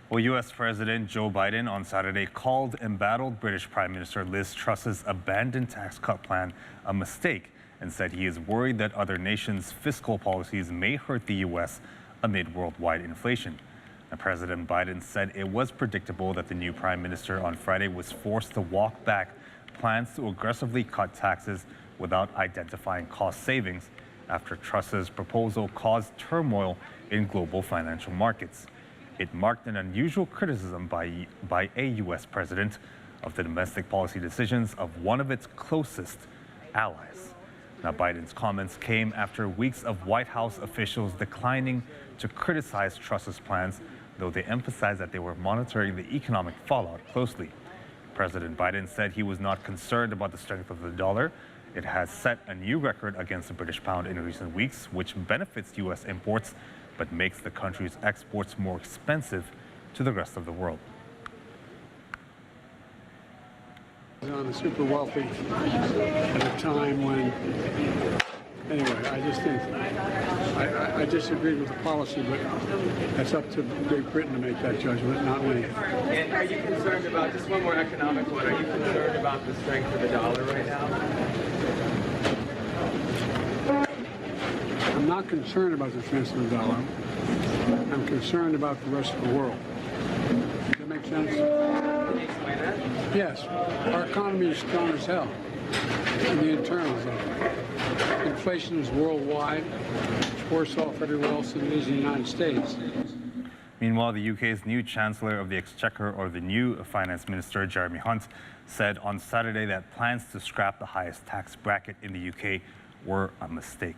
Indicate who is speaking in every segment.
Speaker 1: Well, U.S. President Joe Biden on Saturday called embattled British Prime Minister Liz Truss's abandoned tax cut plan a mistake and said he is worried that other nations' fiscal policies may hurt the U.S. amid worldwide inflation. Now, President Biden said it was predictable that the new prime minister on Friday was forced to walk back plans to aggressively cut taxes without identifying cost savings after Truss's proposal caused turmoil in global financial markets. It marked an unusual criticism by a U.S. president of the domestic policy decisions of one of its closest allies. Now, Biden's comments came after weeks of White House officials declining to criticize Truss's plans, though they emphasized that they were monitoring the economic fallout closely. President Biden said he was not concerned about the strength of the dollar. It has set a new record against the British pound in recent weeks, which benefits U.S. imports but makes the country's exports more expensive to the rest of the world.
Speaker 2: On the super wealthy at a time when, anyway, I just think, I disagree with the policy, but that's up to Great Britain to make that judgment, not me.
Speaker 3: And are you concerned about, just one more economic one, are you concerned about the strength of the dollar right now?
Speaker 2: I'm not concerned about the strength of the dollar. I'm concerned about the rest of the world. Does that make sense?
Speaker 3: Can you explain that?
Speaker 2: Yes. Our economy is strong as hell in the internals of it. Inflation is worldwide. It's worse off everywhere else than it is in the United States.
Speaker 1: Meanwhile, the UK's new Chancellor of the Exchequer, or the new Finance Minister, Jeremy Hunt, said on Saturday that plans to scrap the highest tax bracket in the UK were a mistake.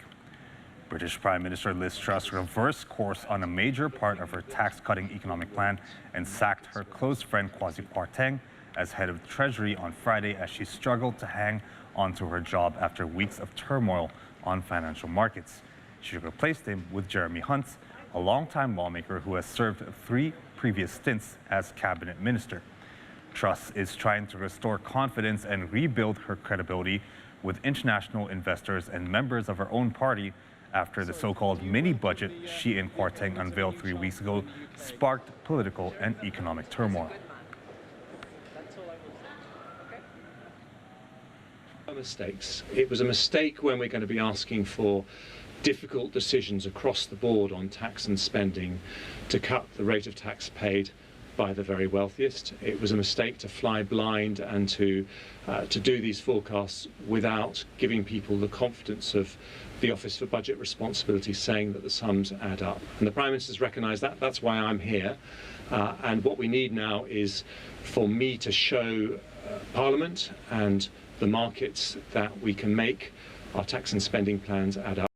Speaker 1: British Prime Minister Liz Truss reversed course on a major part of her tax-cutting economic plan and sacked her close friend Kwasi Kwarteng as head of the Treasury on Friday as she struggled to hang onto her job after weeks of turmoil on financial markets. She replaced him with Jeremy Hunt, a longtime lawmaker who has served 3 previous stints as cabinet minister. Truss is trying to restore confidence and rebuild her credibility with international investors and members of her own party after the so-called mini-budget she and Kwarteng unveiled 3 weeks ago sparked political and economic turmoil.
Speaker 4: Mistakes. It was a mistake when we're going to be asking for difficult decisions across the board on tax and spending to cut the rate of tax paid by the very wealthiest. It was a mistake to fly blind and to do these forecasts without giving people the confidence of the Office for Budget Responsibility saying that the sums add up. And the Prime Minister's recognised that. That's why I'm here. And what we need now is for me to show Parliament and the markets that we can make our tax and spending plans add up.